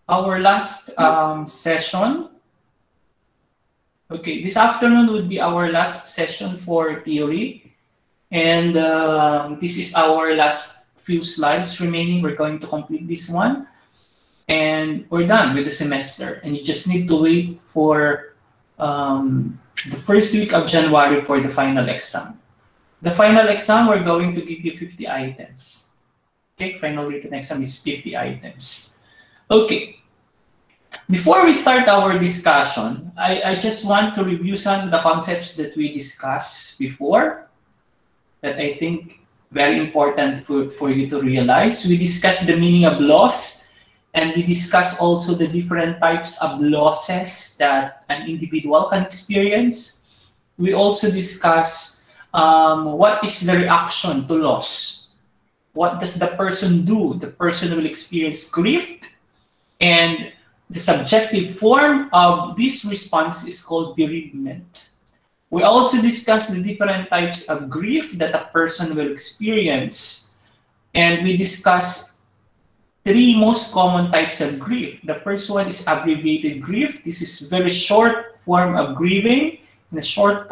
our last session. Okay, this afternoon would be our last session for theory. And this is our last few slides remaining. We're going to complete this one. And we're done with the semester. And you just need to wait for the first week of January for the final exam. The final exam, we're going to give you 50 items. Okay, final written exam is 50 items. Okay. Before we start our discussion, I just want to review some of the concepts that we discussed before that I think very important for you to realize. We discussed the meaning of loss, and we discussed also the different types of losses that an individual can experience. We also discussed what is the reaction to loss. What does the person do? The person will experience grief, and the subjective form of this response is called bereavement. We also discussed the different types of grief that a person will experience, and we discussed three most common types of grief. The first one is abbreviated grief. This is very short form of grieving. In a short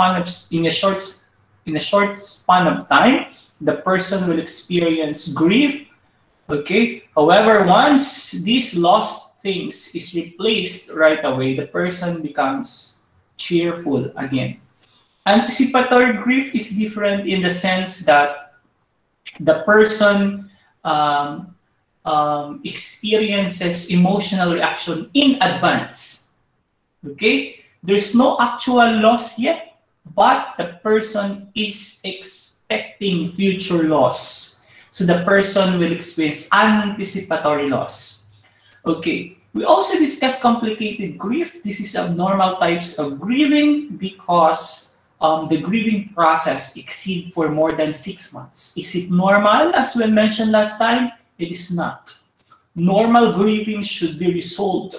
span of time, the person will experience grief. Okay. However, once this lost things is replaced right away, the person becomes cheerful again. Anticipatory grief is different in the sense that the person experiences emotional reaction in advance. Okay? There's no actual loss yet, but the person is expecting future loss. So the person will experience anticipatory loss. Okay, we also discussed complicated grief. This is abnormal types of grieving because the grieving process exceeds for more than 6 months. Is it normal, as we mentioned last time? It is not. Normal grieving should be resolved,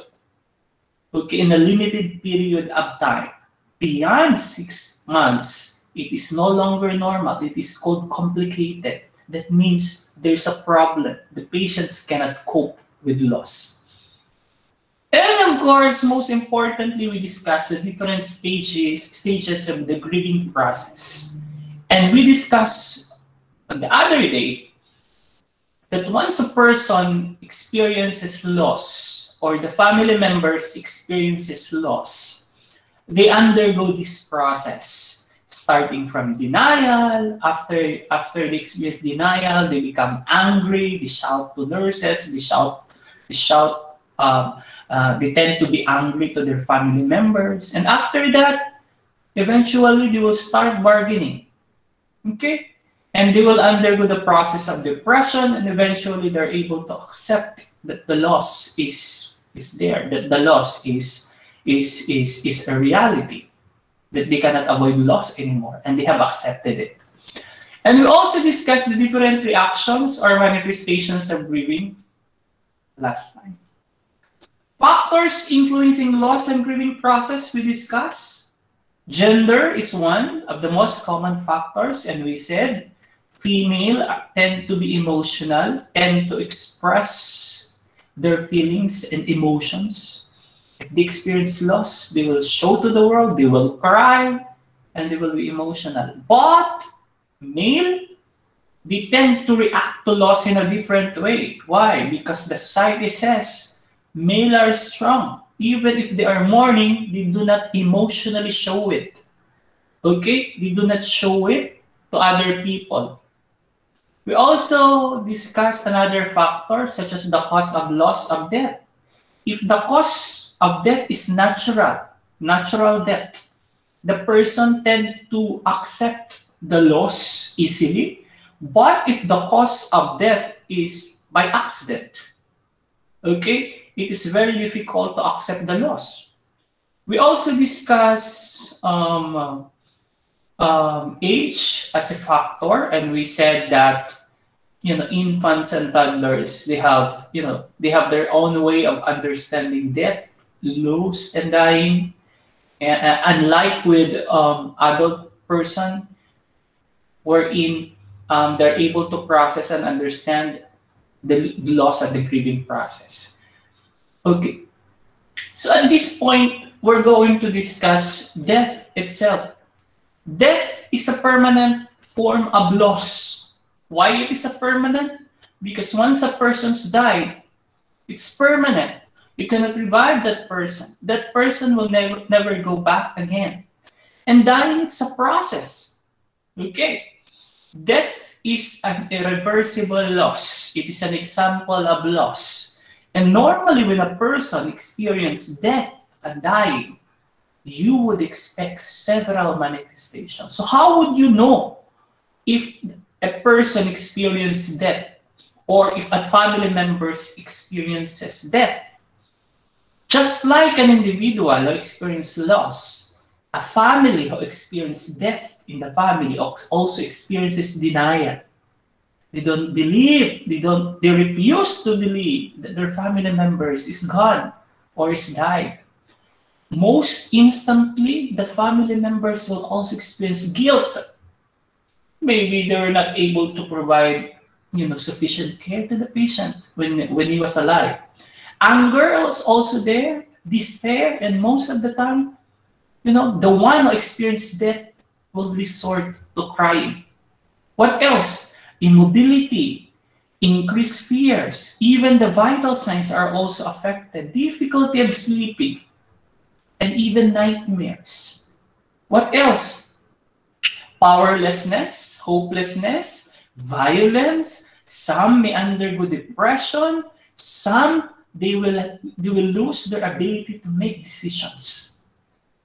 okay, in a limited period of time. Beyond 6 months, it is no longer normal. It is called complicated. That means there's a problem. The patients cannot cope with loss. And of course, most importantly, we discussed the different stages of the grieving process. And we discussed the other day that once a person experiences loss or the family members experiences loss, they undergo this process, starting from denial. After they experience denial, they become angry, they shout to nurses, they tend to be angry to their family members. And after that, eventually they will start bargaining. Okay? And they will undergo the process of depression, and eventually they're able to accept that the loss is there, that the loss is a reality, that they cannot avoid loss anymore, and they have accepted it. And we also discussed the different reactions or manifestations of grieving last time. Factors influencing loss and grieving process we discussed. Gender is one of the most common factors, and we said female tend to be emotional, tend to express their feelings and emotions. If they experience loss, they will show to the world, they will cry, and they will be emotional. But male, they tend to react to loss in a different way. Why? Because the society says male are strong. Even if they are mourning, they do not emotionally show it. Okay? They do not show it to other people. We also discussed another factor, such as the cause of loss of death. If the cause of death is natural death, the person tends to accept the loss easily. But if the cause of death is by accident, okay, it is very difficult to accept the loss. We also discuss age as a factor, and we said that infants and toddlers, they have their own way of understanding death, loss, and dying. And unlike with adult wherein they're able to process and understand the loss of the grieving process. Okay. So at this point, we're going to discuss death itself. Death is a permanent form of loss. Why it is a permanent? Because once a person's died, it's permanent. You cannot revive that person. That person will never go back again. And dying, it's a process. Okay? Death is an irreversible loss. It is an example of loss. And normally when a person experiences death and dying, you would expect several manifestations. So how would you know if a person experiences death or if a family member experiences death? Just like an individual who experiences loss, a family who experiences death in the family also experiences denial. They don't believe, they refuse to believe that their family members is gone or is died. Most instantly, the family members will also experience guilt. Maybe they were not able to provide, sufficient care to the patient when he was alive. Anger was also there, despair, and most of the time, the one who experienced death will resort to crying. What else? Immobility, increased fears, even the vital signs are also affected. Difficulty of sleeping, and even nightmares. What else? Powerlessness, hopelessness, violence. Some may undergo depression. Some they will lose their ability to make decisions.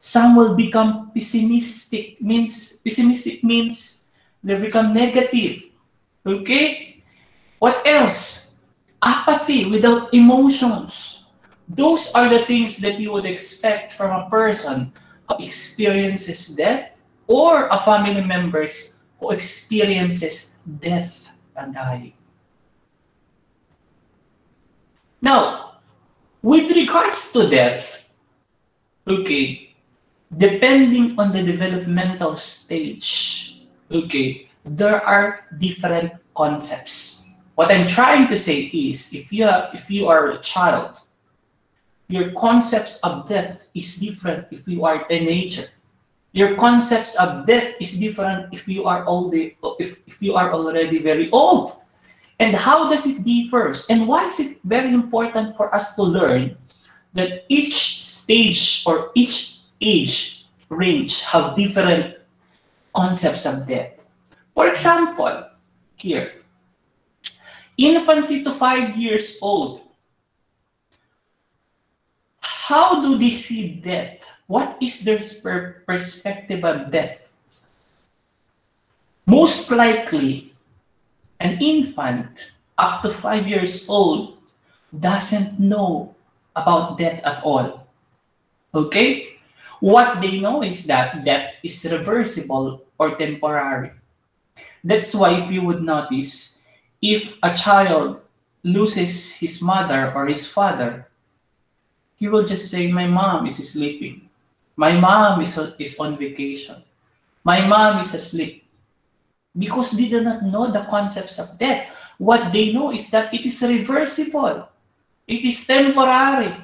Some will become pessimistic. Pessimistic means they become negative. Okay? What else? Apathy, without emotions. Those are the things that you would expect from a person who experiences death or a family members who experiences death and dying. Now, with regards to death, okay, depending on the developmental stage, okay, there are different concepts. What I'm trying to say is, if you are a child, your concepts of death is different if you are a teenager. Your concepts of death is different if you are already very old. And how does it differ? And why is it very important for us to learn that each stage or each age range have different concepts of death? For example, here, infancy to 5 years old. How do they see death? What is their perspective of death? Most likely, an infant up to 5 years old doesn't know about death at all. Okay? What they know is that death is reversible or temporary. That's why if you would notice, if a child loses his mother or his father, he will just say, my mom is sleeping. My mom is on vacation. My mom is asleep. Because they do not know the concepts of death. What they know is that it is reversible. It is temporary.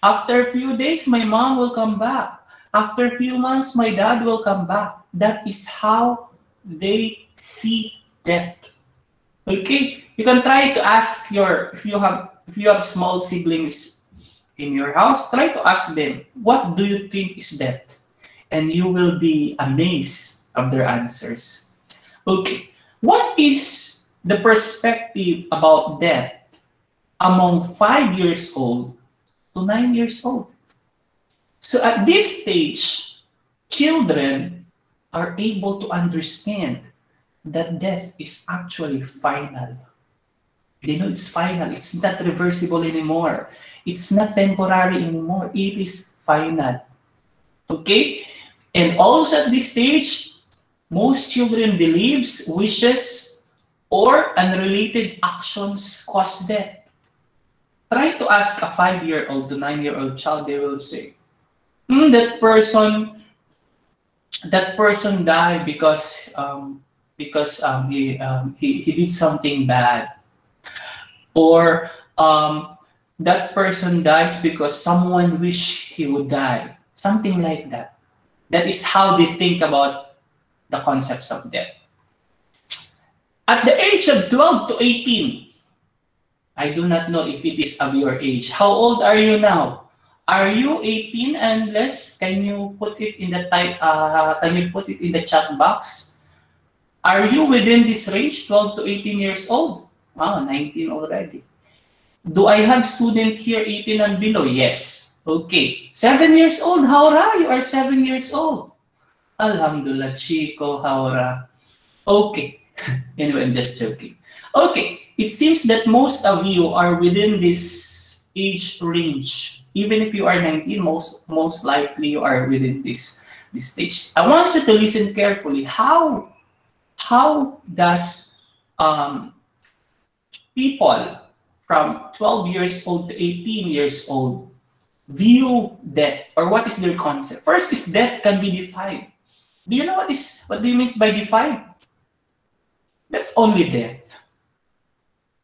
After a few days, my mom will come back. After a few months, my dad will come back. That is how they see death. Okay? You can try to ask if you have small siblings in your house, try to ask them, what do you think is death? And you will be amazed of their answers. Okay, what is the perspective about death among 5 years old to 9 years old? So at this stage, children are able to understand that death is actually final. They know it's final. It's not reversible anymore. It's not temporary anymore. It is final. Okay? And also at this stage, most children believes wishes or unrelated actions cause death. Try to ask a 5-year-old to 9-year-old child, they will say, that person died because he did something bad. or that person dies because someone wished he would die, something like that. That is how they think about the concepts of death. At the age of 12 to 18, I do not know if it is of your age. How old are you now? Are you 18 and less? Can you put it in the chat box? Are you within this range, 12 to 18 years old? Wow, 19 already. Do I have student here 18 and below? Yes. Okay. 7 years old. Haura, you are 7 years old. Alhamdulillah, Chico, Haura. Okay. Anyway, I'm just joking. Okay. It seems that most of you are within this age range. Even if you are 19, most likely you are within this stage. I want you to listen carefully. How does people from 12 years old to 18 years old view death, or what is their concept? First is death can be defined. Do you know what do you mean by defined? That's only death.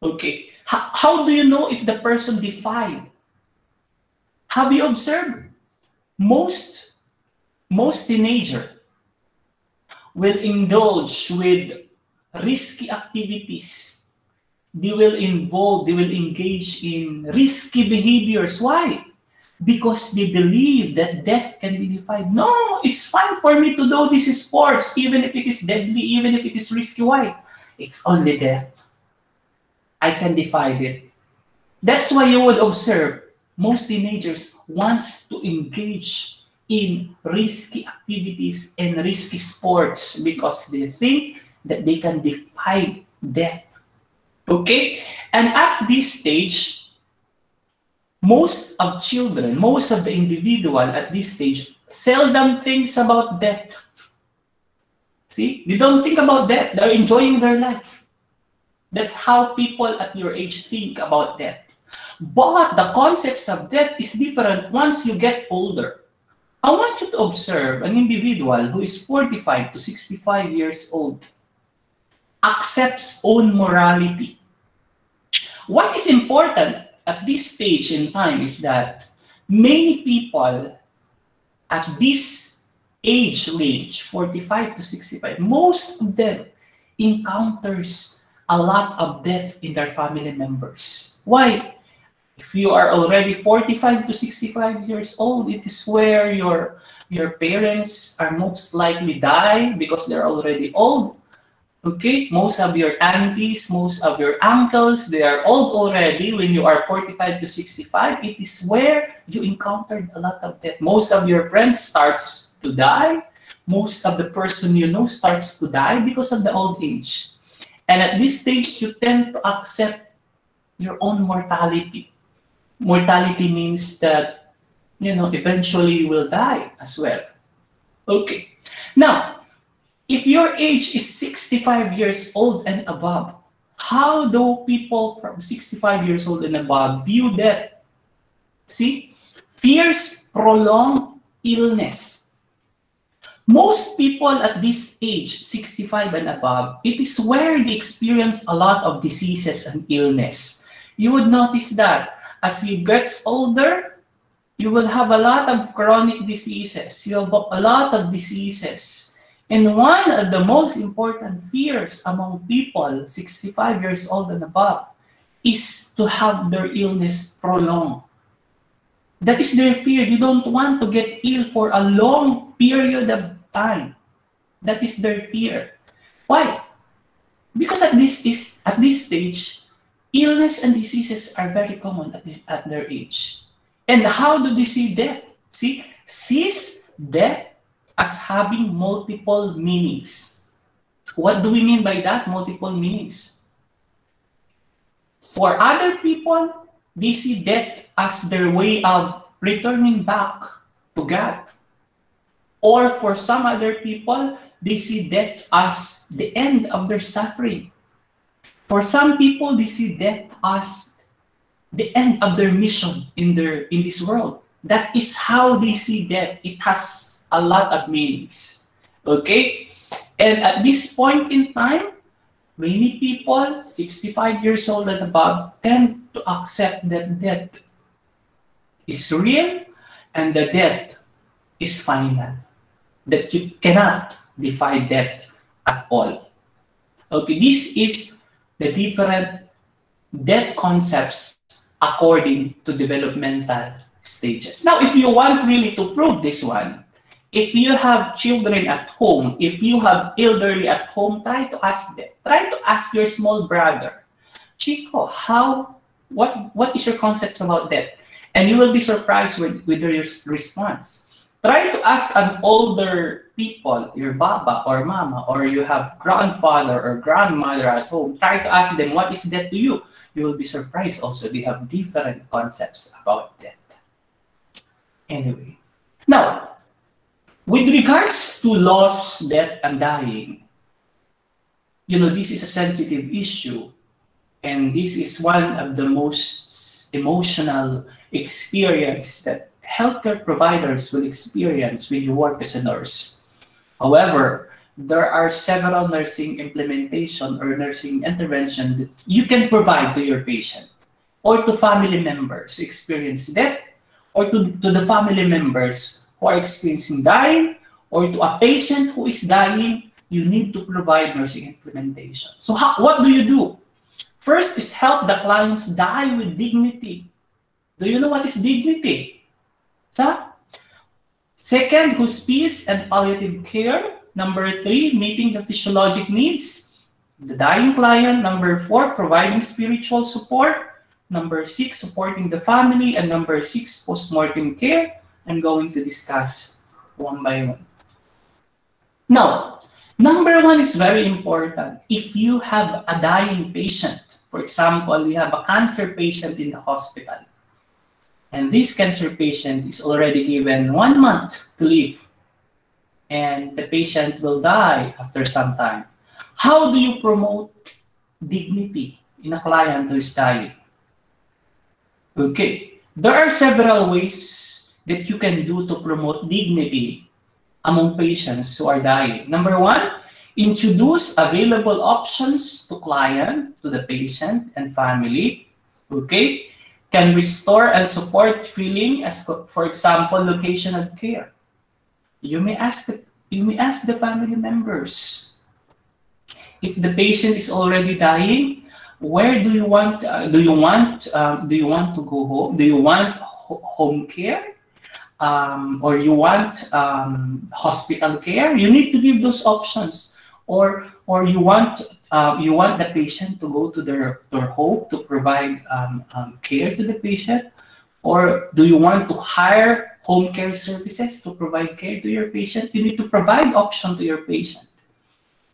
Okay. How do you know if the person defined? Have you observed? Most teenagers will indulge with risky activities. They will engage in risky behaviors. Why? Because they believe that death can be defined. No, it's fine for me to do this sports, even if it is deadly, even if it is risky. Why? It's only death. I can define it. That's why you would observe most teenagers wants to engage in risky activities and risky sports because they think that they can defy death. Okay? And at this stage, most of the individual at this stage seldom thinks about death. See? They don't think about death. They're enjoying their life. That's how people at your age think about death. But the concepts of death is different once you get older. I want you to observe an individual who is 45 to 65 years old, accepts own morality. What is important at this stage in time is that many people at this age range, 45 to 65, most of them encounters a lot of death in their family members. Why? If you are already 45 to 65 years old, it is where your parents are most likely die because they're already old. Okay? Most of your aunties, most of your uncles, they are old already when you are 45 to 65. It is where you encountered a lot of death. Most of your friends starts to die. Most of the person you know starts to die because of the old age. And at this stage, you tend to accept your own mortality. Mortality means that, eventually you will die as well. Okay. Now, if your age is 65 years old and above, how do people from 65 years old and above view death? See, fears prolonged illness. Most people at this age, 65 and above, it is where they experience a lot of diseases and illness. You would notice that as you get older, you will have a lot of chronic diseases. You have a lot of diseases. And one of the most important fears among people 65 years old and above is to have their illness prolonged. That is their fear. They don't want to get ill for a long period of time. That is their fear. Why? Because at this stage, illness and diseases are very common at their age. And how do they see death? Sees death as having multiple meanings. What do we mean by that? Multiple meanings. For other people, they see death as their way of returning back to God. Or for some other people, they see death as the end of their suffering. For some people, they see death as the end of their mission in this world. That is how they see death. It has a lot of meanings. Okay? And at this point in time, Many people, 65 years old and above, tend to accept that death is real and the death is final. That you cannot defy death at all. Okay, this is the different death concepts according to developmental stages. Now, if you want really to prove this one, if you have children at home, if you have elderly at home, try to ask them. Try to ask your small brother, Chico, what is your concept about death? And you will be surprised with their response. Try to ask an older people, your baba or mama, or you have grandfather or grandmother at home. Try to ask them, what is death to you? You will be surprised also. They have different concepts about death. Anyway, now, with regards to loss, death, and dying, this is a sensitive issue. And this is one of the most emotional experience that healthcare providers will experience when you work as a nurse. However, there are several nursing implementation or nursing intervention that you can provide to your patient or to family members who experience death, or to the family members who are experiencing dying, or to a patient who is dying. You need to provide nursing implementation. So what do you do? First is help the clients die with dignity. Do you know what is dignity? Second, hospice and palliative care. Number 3, meeting the physiologic needs, the dying client. Number 4, providing spiritual support. Number 6, supporting the family. And number 6, postmortem care. I'm going to discuss one by one. Now, number 1 is very important. If you have a dying patient, for example, we have a cancer patient in the hospital, and this cancer patient is already given 1 month to live, and the patient will die after some time. How do you promote dignity in a client who is dying? Okay, there are several ways that you can do to promote dignity among patients who are dying. Number 1, introduce available options to client, to the patient and family. Okay, can restore and support feeling, as for example, location of care. You may ask the family members, if the patient is already dying, where do you want to go home? Do you want home care, or you want hospital care? You need to give those options, or you want the patient to go to their home to provide care to the patient, or do you want to hire home care services to provide care to your patient? You need to provide option to your patient.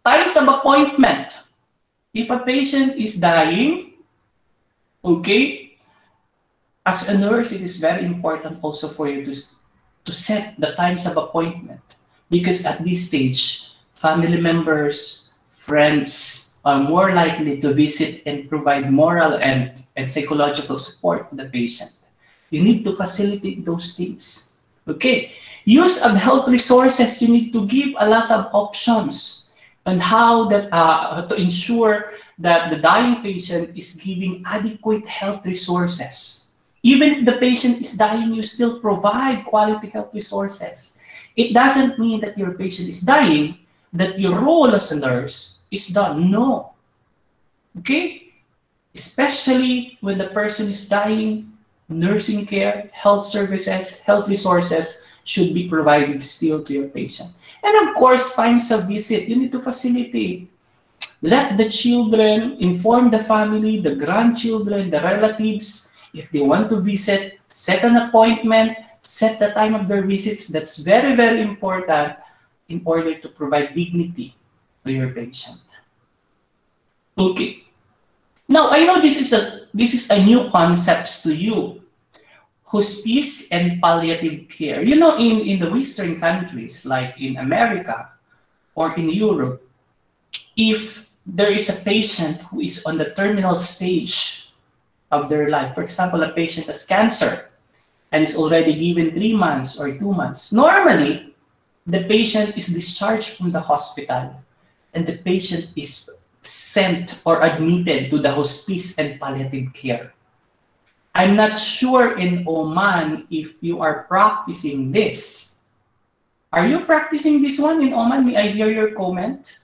Times of appointment. If a patient is dying, okay, as a nurse, it is very important also for you to set the times of appointment, because at this stage, family members, friends are more likely to visit and provide moral and psychological support to the patient. You need to facilitate those things. Okay, use of health resources. You need to give a lot of options on how that to ensure that the dying patient is giving adequate health resources. Even if the patient is dying, you still provide quality health resources. It doesn't mean that your patient is dying, that your role as a nurse is done. No. Okay? Especially when the person is dying, nursing care, health services, health resources should be provided still to your patient. And of course, times of visit, you need to facilitate. Let the children inform the family, the grandchildren, the relatives. If they want to visit, set an appointment, set the time of their visits. That's very, very important in order to provide dignity to your patient. Okay. Now, I know this is a new concept to you. Hospice and palliative care. You know, in the Western countries, like in America or in Europe, if there is a patient who is on the terminal stage of their life, for example, a patient has cancer and is already given 3 months or 2 months, normally the patient is discharged from the hospital and the patient is sent or admitted to the hospice and palliative care. I'm not sure in Oman if you are practicing this. Are you practicing this one in Oman? May I hear your comment?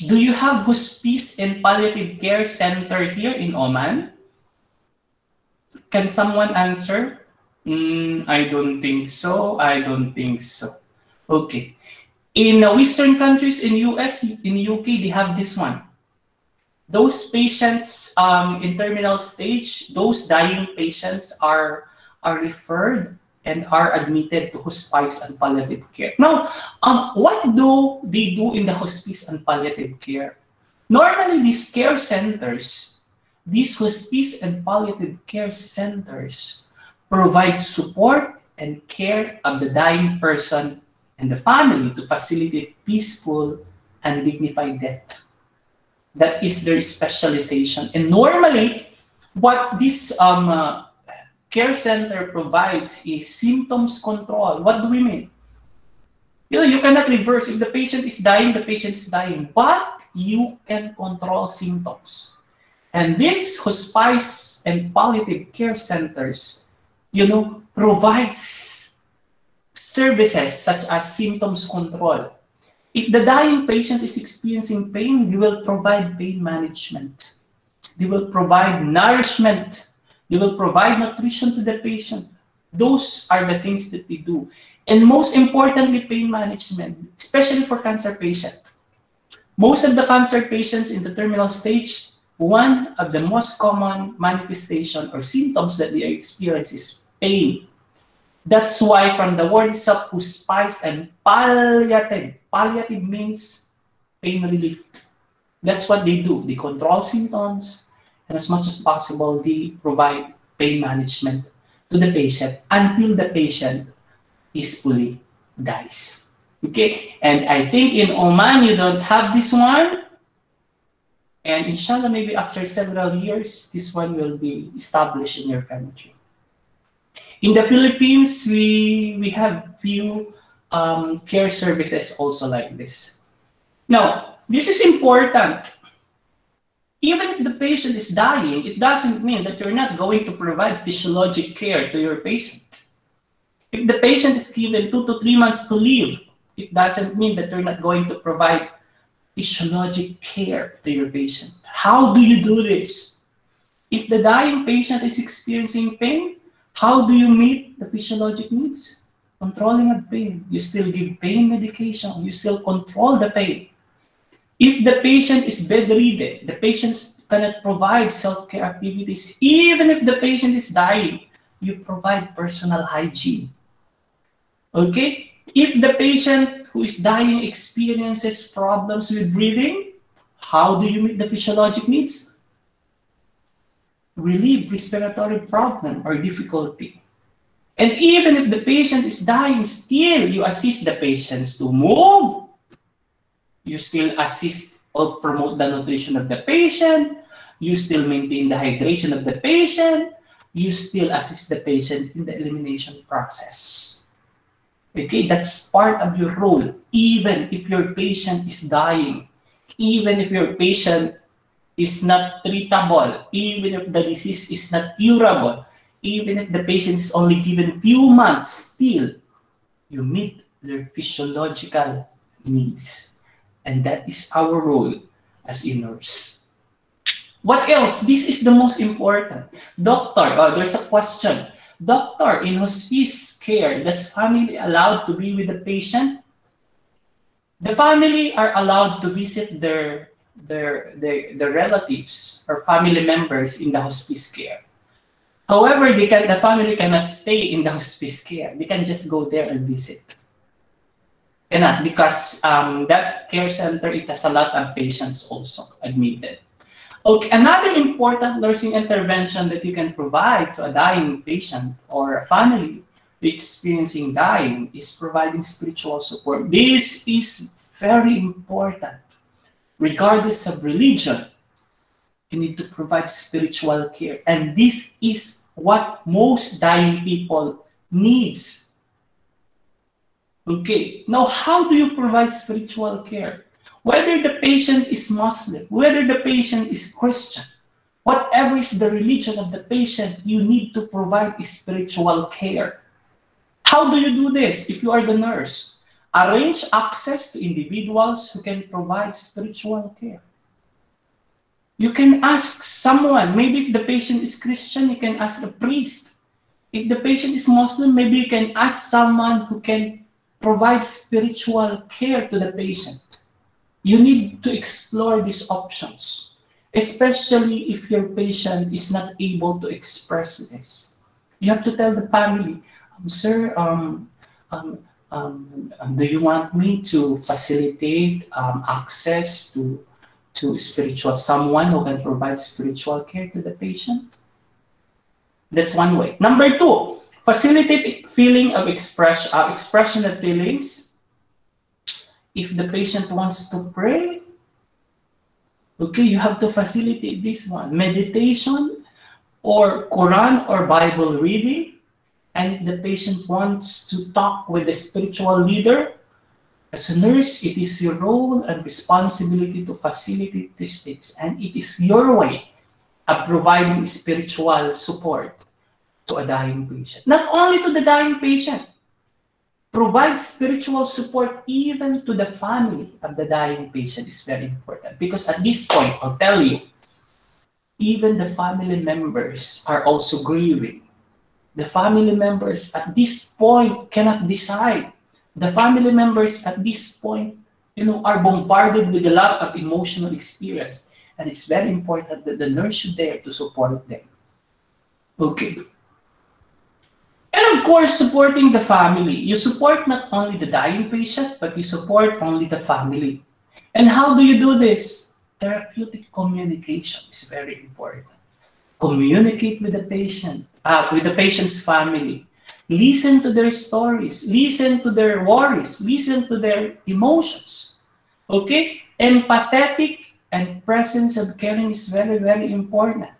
Do you have hospice and palliative care center here in Oman? Can someone answer? I don't think so. I don't think so. Okay. In Western countries, in US, in UK, they have this one. Those patients in terminal stage, those dying patients are referred and are admitted to hospice and palliative care. Now, what do they do in the hospice and palliative care? Normally, these care centers, these hospice and palliative care centers provide support and care of the dying person and the family to facilitate peaceful and dignified death. That is their specialization. And normally, what this care center provides is symptoms control. What do we mean? You cannot reverse. If the patient is dying, the patient is dying. But you can control symptoms. And these hospice and palliative care centers, provides services such as symptoms control. If the dying patient is experiencing pain, they will provide pain management. They will provide nourishment. They will provide nutrition to the patient. Those are the things that they do. And most importantly, pain management, especially for cancer patients. Most of the cancer patients in the terminal stage, one of the most common manifestation or symptoms that they experience is pain. That's why from the word itself, hospice and palliative. Palliative means pain relief. That's what they do. They control symptoms, and as much as possible, they provide pain management to the patient until the patient peacefully dies. Okay? And I think in Oman, you don't have this one. And inshallah, maybe after several years, this one will be established in your country. In the Philippines, we have few care services also like this. Now, this is important. Even if the patient is dying, it doesn't mean that you're not going to provide physiologic care to your patient. If the patient is given 2 to 3 months to live, it doesn't mean that you're not going to provide physiologic care to your patient. How do you do this? If the dying patient is experiencing pain, how do you meet the physiologic needs? Controlling of pain. You still give pain medication. You still control the pain. If the patient is bedridden, the patient cannot provide self-care activities. Even if the patient is dying, you provide personal hygiene. Okay? If the patient who is dying experiences problems with breathing, how do you meet the physiologic needs? Relieve respiratory problem or difficulty. And even if the patient is dying, still you assist the patients to move. You still assist or promote the nutrition of the patient. You still maintain the hydration of the patient. You still assist the patient in the elimination process. Okay, that's part of your role. Even if your patient is dying, even if your patient is not treatable, even if the disease is not curable, even if the patient is only given few months, still you meet their physiological needs. And that is our role as a nurse. What else? This is the most important. Doctor, there's a question. Doctor, in hospice care, does family allowed to be with the patient? The family are allowed to visit their relatives or family members in the hospice care. However, the family cannot stay in the hospice care. They can just go there and visit. Cannot, because that care center, it has a lot of patients also admitted. Okay, another important nursing intervention that you can provide to a dying patient or a family experiencing dying is providing spiritual support. This is very important. Regardless of religion, you need to provide spiritual care. And this is what most dying people needs. Okay, now how do you provide spiritual care? Whether the patient is Muslim, whether the patient is Christian, whatever is the religion of the patient, you need to provide spiritual care. How do you do this if you are the nurse? Arrange access to individuals who can provide spiritual care. You can ask someone, maybe if the patient is Christian, you can ask a priest. If the patient is Muslim, maybe you can ask someone who can provide spiritual care to the patient. You need to explore these options, especially if your patient is not able to express this. You have to tell the family, sir, do you want me to facilitate access to spiritual, someone who can provide spiritual care to the patient? That's one way. Number two, facilitate feeling of expression of feelings. If the patient wants to pray, okay, you have to facilitate this one. Meditation or Quran or Bible reading. And if the patient wants to talk with the spiritual leader, as a nurse, it is your role and responsibility to facilitate these things. And it is your way of providing spiritual support to a dying patient. Not only to the dying patient, provide spiritual support even to the family of the dying patient is very important. Because at this point, I'll tell you, even the family members are also grieving. The family members at this point cannot decide. The family members at this point, are bombarded with a lot of emotional experience. And it's very important that the nurse should dare to support them. Okay. And of course, supporting the family. You support not only the dying patient, but you support only the family. And how do you do this? Therapeutic communication is very important. Communicate with the patient, with the patient's family. Listen to their stories. Listen to their worries. Listen to their emotions. Okay? Empathetic and presence of caring is very, very important.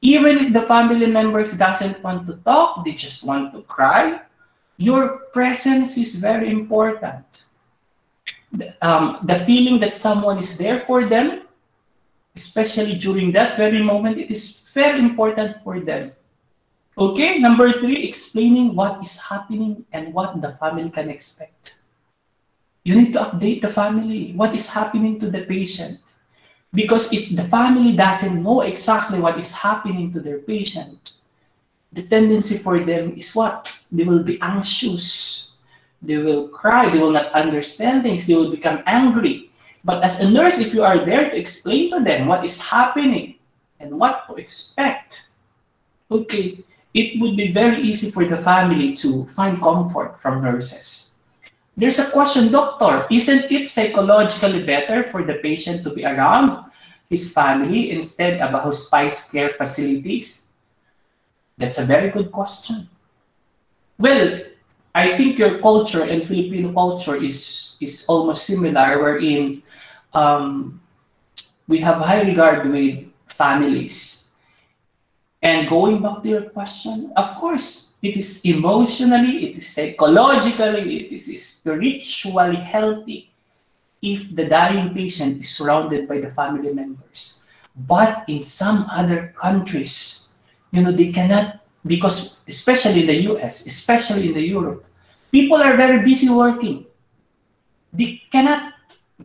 Even if the family members doesn't want to talk, they just want to cry, your presence is very important. The feeling that someone is there for them, especially during that very moment, it is very important for them. Okay, number three, explaining what is happening and what the family can expect. You need to update the family, what is happening to the patient. Because if the family doesn't know exactly what is happening to their patient, the tendency for them is what? They will be anxious. They will cry. They will not understand things. They will become angry. But as a nurse, if you are there to explain to them what is happening and what to expect, okay, it would be very easy for the family to find comfort from nurses. There's a question, doctor, isn't it psychologically better for the patient to be around his family instead of a hospice care facilities? That's a very good question. Well, I think your culture and Filipino culture is almost similar, wherein we have high regard with families. And going back to your question, of course, it is emotionally, it is psychologically, it is spiritually healthy if the dying patient is surrounded by the family members. But in some other countries, they cannot, because especially in the US, especially in the Europe, people are very busy working. They cannot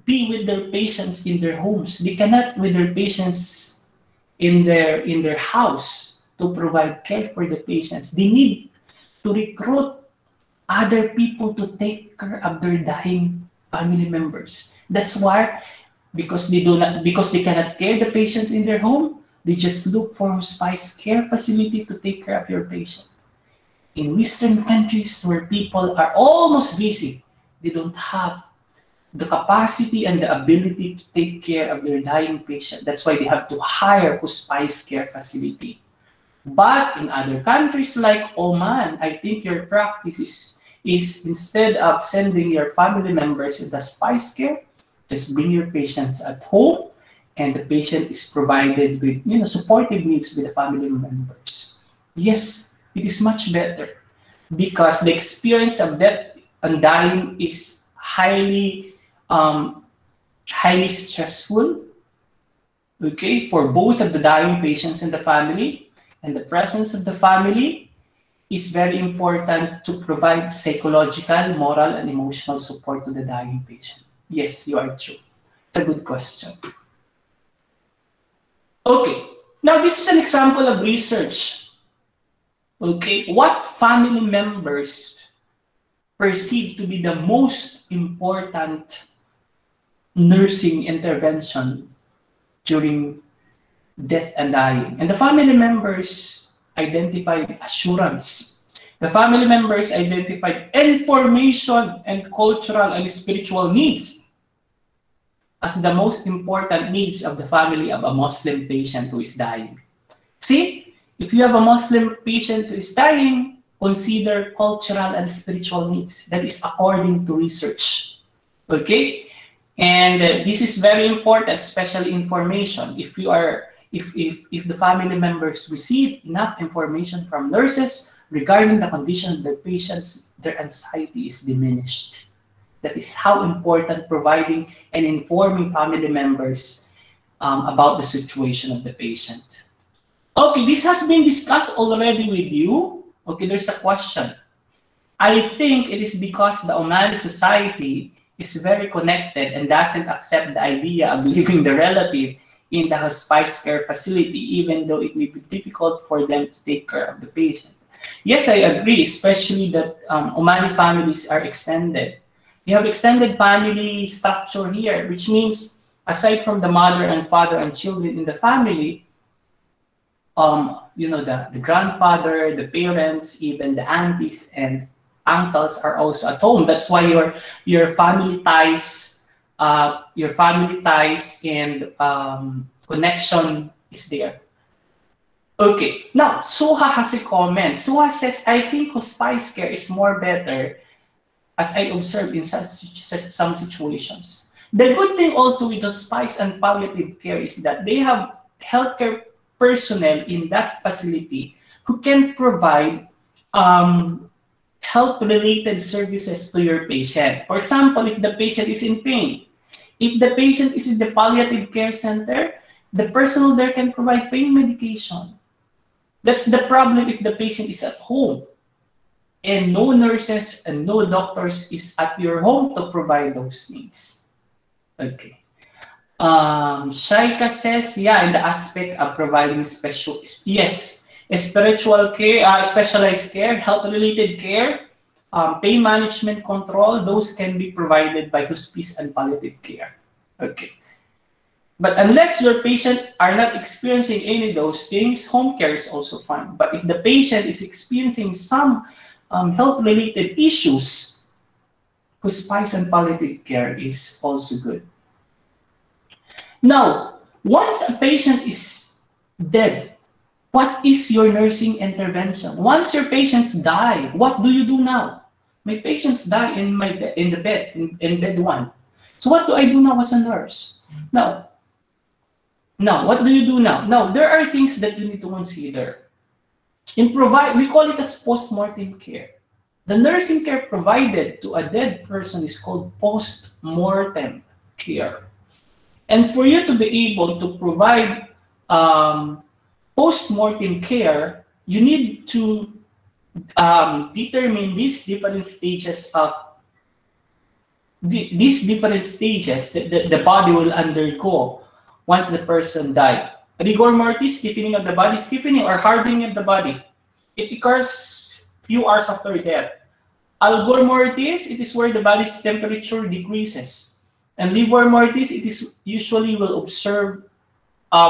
be with their patients in their homes. They cannot with their patients in their house to provide care for the patients. They need to recruit other people to take care of their dying family members. That's why, because they cannot care the patients in their home, they just look for hospice care facility to take care of your patient. In Western countries where people are almost busy, they don't have the capacity and the ability to take care of their dying patient. That's why they have to hire hospice care facility. But in other countries like Oman, I think your practice is instead of sending your family members in the hospice care, just bring your patients at home, and the patient is provided with supportive needs with the family members. Yes, it is much better because the experience of death and dying is highly stressful, okay, for both of the dying patients and the family, and the presence of the family is very important to provide psychological, moral, and emotional support to the dying patient. Yes, you are true. It's a good question. Okay, now this is an example of research. Okay, what family members perceive to be the most important nursing intervention during death and dying? And the family members identified assurance. The family members identified information and cultural and spiritual needs as the most important needs of the family of a Muslim patient who is dying. See, if you have a Muslim patient who is dying, consider cultural and spiritual needs. That is according to research. Okay? And this is very important, especially information. If the family members receive enough information from nurses regarding the condition of their patients, their anxiety is diminished. That is how important providing and informing family members about the situation of the patient. Okay, this has been discussed already with you. Okay, there's a question. I think it is because the Omani society is very connected and doesn't accept the idea of leaving the relative in the hospice care facility, even though it may be difficult for them to take care of the patient. Yes, I agree, especially that Omani families are extended. You have extended family structure here, which means aside from the mother and father and children in the family, the grandfather, the parents, even the aunties and uncles are also at home. That's why your family ties and connection is there. Okay, now Suha has a comment. Suha says, I think hospice care is more better as I observed in some situations. The good thing also with hospice and palliative care is that they have healthcare personnel in that facility who can provide health-related services to your patient. For example, if the patient is in pain, if the patient is in the palliative care center, the personnel there can provide pain medication. That's the problem if the patient is at home and no nurses and no doctors is at your home to provide those things. Okay. Shaika says, yeah, in the aspect of providing spiritual care, specialized care, health-related care, pain management control, those can be provided by hospice and palliative care. Okay. But unless your patient are not experiencing any of those things, home care is also fine. But if the patient is experiencing some health-related issues, hospice and palliative care is also good. Now, once a patient is dead, what is your nursing intervention? Once your patients die, what do you do now? My patients die in bed one. So what do I do now as a nurse? Now, what do you do now? Now, there are things that you need to consider. We call it as postmortem care. The nursing care provided to a dead person is called postmortem care. And for you to be able to provide postmortem care, you need to determine these different stages that the body will undergo once the person died. Rigor mortis, stiffening of the body, stiffening or hardening of the body. It occurs few hours after death. Algor mortis, it is where the body's temperature decreases. And livor mortis, it is usually will observe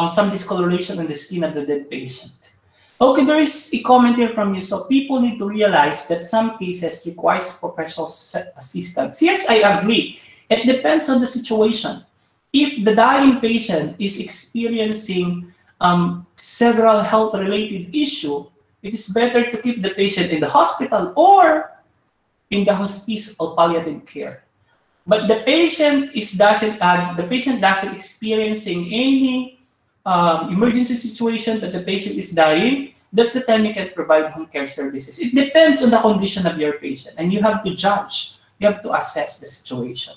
some discoloration on the skin of the dead patient. Okay, there is a comment here from you. So people need to realize that some cases requires professional assistance. Yes, I agree. It depends on the situation. If the dying patient is experiencing several health-related issues, it is better to keep the patient in the hospital or in the hospice or palliative care. But the patient doesn't experiencing any emergency situation that the patient is dying, that's the time you can provide home care services. It depends on the condition of your patient, and you have to judge You have to assess the situation.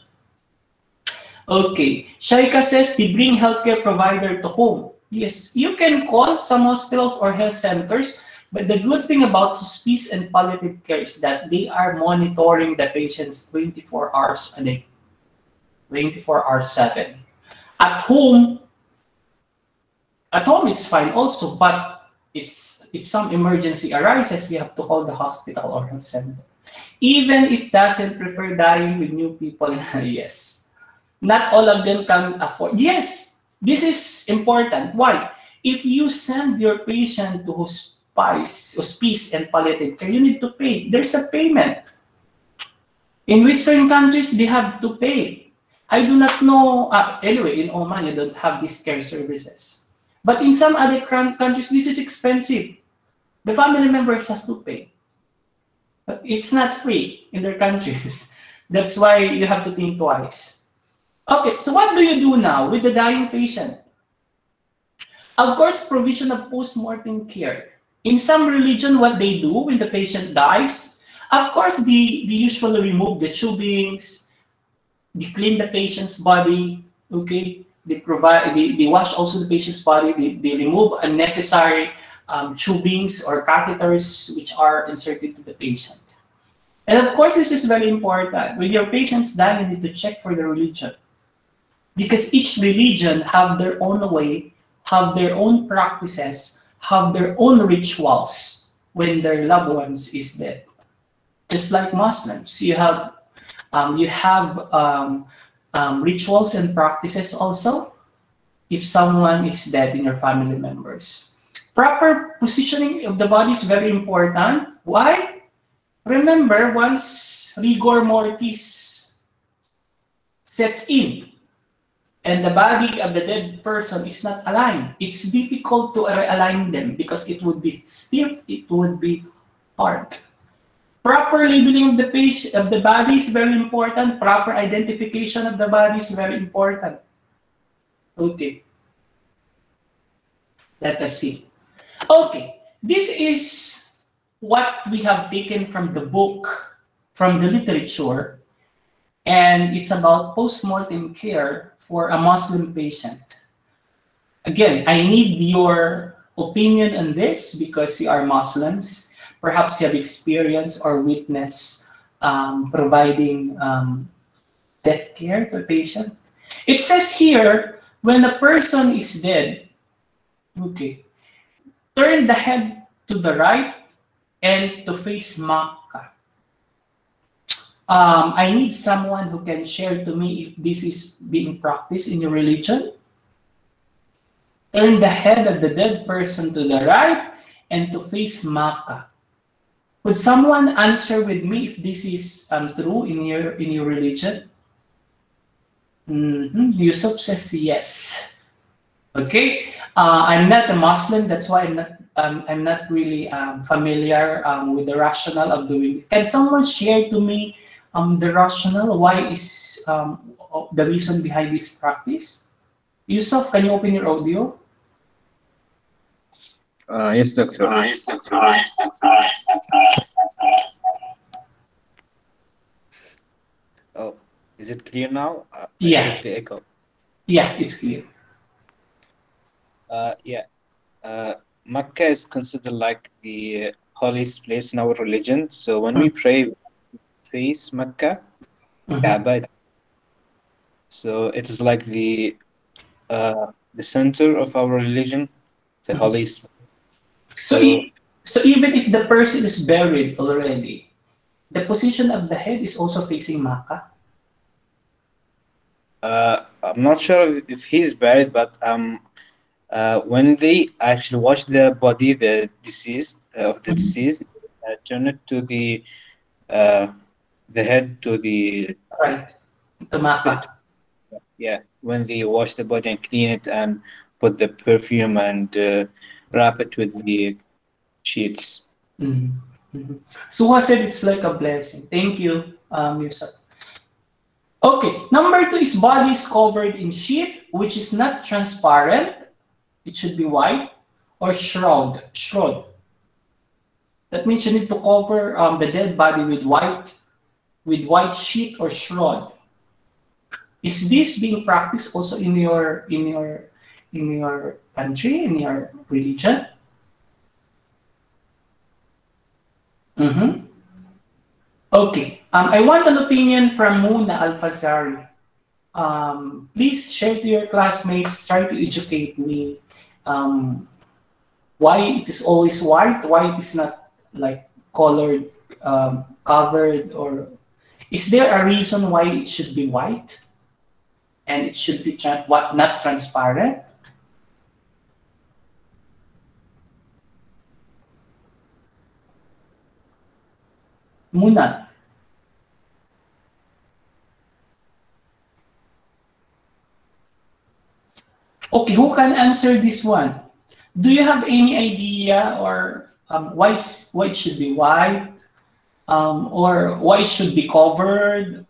Okay, Shaika says they bring healthcare provider to home. Yes, you can call some hospitals or health centers, but the good thing about hospice and palliative care is that they are monitoring the patients 24 hours a day, 24 hours 7. At home, is fine also, but it's if some emergency arises, you have to call the hospital or health center. Even if doesn't prefer dying with new people, yes. Not all of them can afford. Yes, this is important. Why? If you send your patient to hospice and palliative care, you need to pay. There's a payment. In Western countries, they have to pay. I do not know. Anyway, in Oman, you don't have these care services. But in some other countries, this is expensive. The family members has to pay. But it's not free in their countries. That's why you have to think twice. Okay, so what do you do now with the dying patient? Of course, provision of post-mortem care. In some religion, what they do when the patient dies, of course, they usually remove the tubings, they clean the patient's body, okay? They wash also the patient's body, they remove unnecessary tubings or catheters which are inserted to the patient. And of course, this is very important. When your patients die, you need to check for the religion. Because each religion have their own way, have their own practices, have their own rituals when their loved ones is dead. Just like Muslims, you have rituals and practices also if someone is dead in your family members. Proper positioning of the body is very important. Why? Remember, once rigor mortis sets in, and the body of the dead person is not aligned, it's difficult to realign them because it would be stiff, it would be hard. Proper labeling of the patient, of the body is very important. Proper identification of the body is very important. Okay. Let us see. Okay, this is what we have taken from the book, from the literature, and it's about post-mortem care for a Muslim patient. Again, I need your opinion on this because you are Muslims. Perhaps you have experience or witness providing death care to a patient. It says here, when a person is dead, okay, turn the head to the right and to face Makkah. I need someone who can share to me if this is being practiced in your religion. Turn the head of the dead person to the right and to face Makkah. Would someone answer with me if this is true in your religion? Yusuf says yes. Okay, I'm not a Muslim, that's why I'm not really familiar with the rationale of doing it. Can someone share to me the rationale? Why is the reason behind this practice? Yusuf, can you open your audio? Yes, doctor. Oh, is it clear now? Yeah. I heard the echo. Yeah, it's clear. Mecca is considered like the holiest place in our religion. So when we pray, we face Mecca, Kaaba. So it is like the center of our religion, the holiest. So even if the person is buried already, the position of the head is also facing Makkah? I'm not sure if he's buried, but when they actually wash the body, the deceased deceased, turn it to the head to the Right, to Makkah. yeah. When they wash the body and clean it and put the perfume and wrap it with the sheets. Suha said it's like a blessing. Thank you, Yusuf. Okay, number 2 is body is covered in sheet, which is not transparent. It should be white, or shroud. That means you need to cover the dead body with white with white sheet or shroud. Is this being practiced also in your country, in your religion? Okay. I want an opinion from Muna Alfazari. Please share to your classmates. Try to educate me. Why it is always white? Why it is not like colored, covered, or is there a reason why it should be white and it should be not transparent? Muna. Okay, who can answer this one? Do you have any idea or why it should be white or why it should be covered?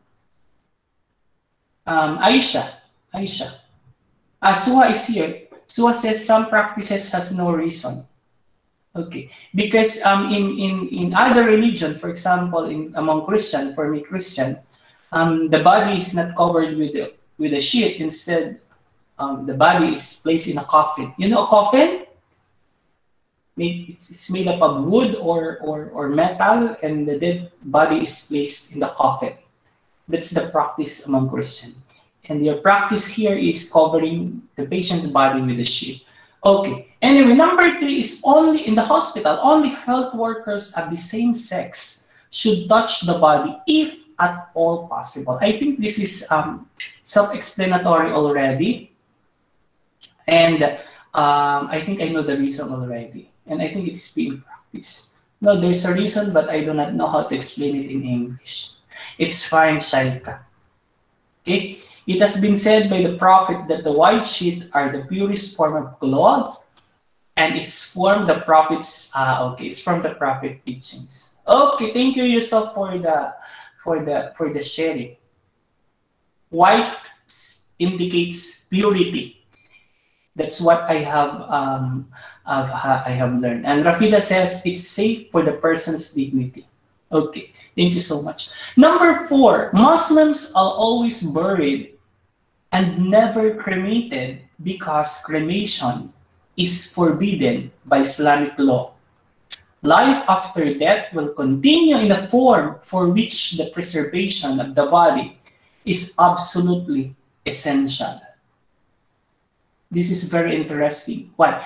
Aisha. Suha is here. Suha says some practices has no reason. Okay, because in other religion, for example, among Christian, for me Christian, the body is not covered with a sheet. Instead, the body is placed in a coffin. You know a coffin? It's made up of wood or metal, and the dead body is placed in the coffin. That's the practice among Christians. And your practice here is covering the patient's body with a sheet. Okay. Anyway, number 3 is only in the hospital, only health workers of the same sex should touch the body if at all possible. I think this is self-explanatory already. And I think I know the reason already. And I think it is being practiced. No, there's a reason, but I do not know how to explain it in English. It's fine, Shaika. Okay? It has been said by the prophet that the white sheet are the purest form of cloth, and it's from the prophets. It's from the prophet teachings. Okay, thank you, Yusuf, for the sharing. White indicates purity. That's what I have learned. And Rafida says it's safe for the person's dignity. Okay, thank you so much. Number 4, Muslims are always buried and never cremated because cremation is forbidden by Islamic law. Life after death will continue in the form for which the preservation of the body is absolutely essential. This is very interesting. Why?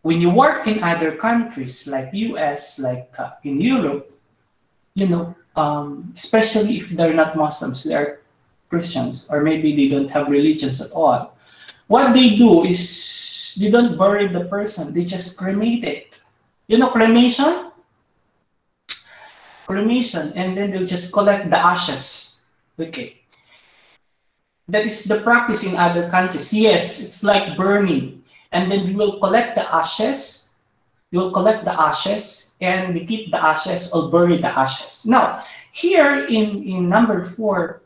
When you work in other countries like US, like in Europe, you know, especially if they're not Muslims, they're Christians, or maybe they don't have religions at all. What they do is they don't bury the person, they just cremate it. You know cremation? Cremation, and then they'll just collect the ashes. Okay. That is the practice in other countries. Yes, it's like burning. And then you will collect the ashes. You will collect the ashes and they keep the ashes or bury the ashes. Now, here in number 4,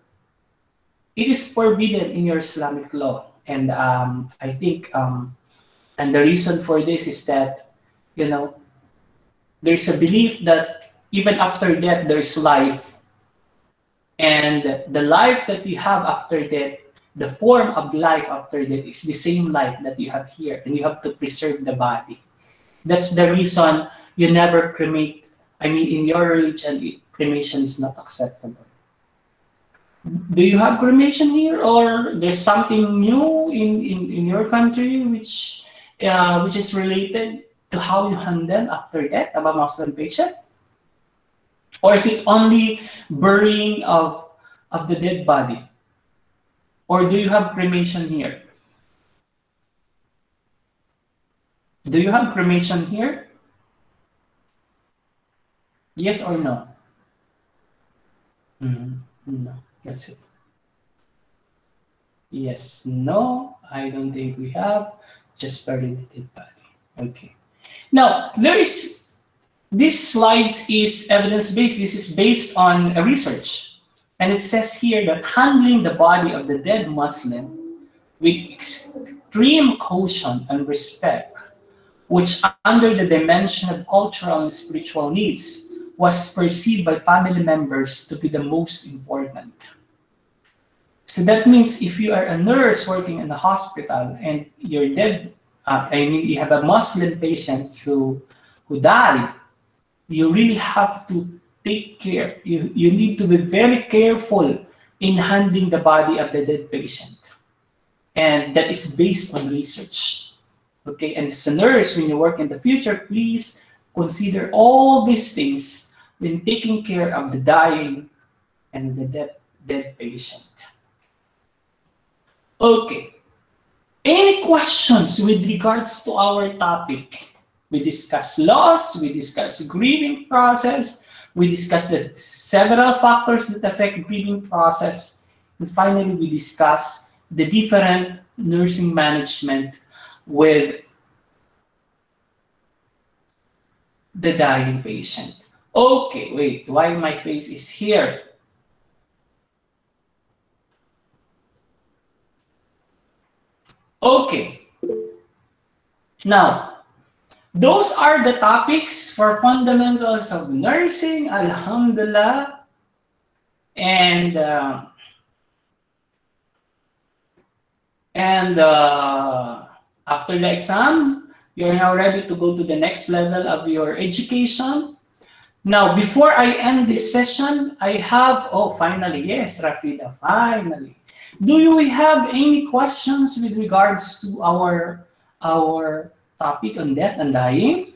it is forbidden in your Islamic law. And I think, and the reason for this is that, you know, there's a belief that even after death, there's life. And the life that you have after death, the form of life after death is the same life that you have here. And you have to preserve the body. That's the reason you never cremate. I mean, in your religion, cremation is not acceptable. Do you have cremation here, or there's something new in your country which is related to how you handle after death of a Muslim patient? Or is it only burying of the dead body? Or do you have cremation here? Do you have cremation here? Yes or no? No, that's it. Yes, no, I don't think we have. Just bury the dead body. Okay. Now, this slides is evidence-based. This is based on a research. And it says here that handling the body of the dead Muslim with extreme caution and respect, which under the dimension of cultural and spiritual needs, was perceived by family members to be the most important. So that means if you are a nurse working in the hospital and you're dead, you have a Muslim patient who died, you really have to take care. You need to be very careful in handling the body of the dead patient. And that is based on research. Okay, and as a nurse, when you work in the future, please consider all these things when taking care of the dying and the dead patient. Okay, any questions with regards to our topic? We discussed loss, we discussed grieving process, we discussed the several factors that affect grieving process, and finally we discussed the different nursing management with the dying patient. Okay, wait, why my face is here? Okay, now, those are the topics for fundamentals of nursing, alhamdulillah. And after the exam, you're now ready to go to the next level of your education. Now, before I end this session, I have, oh, finally, yes, Rafida, finally. Do you have any questions with regards to our topic on death and dying?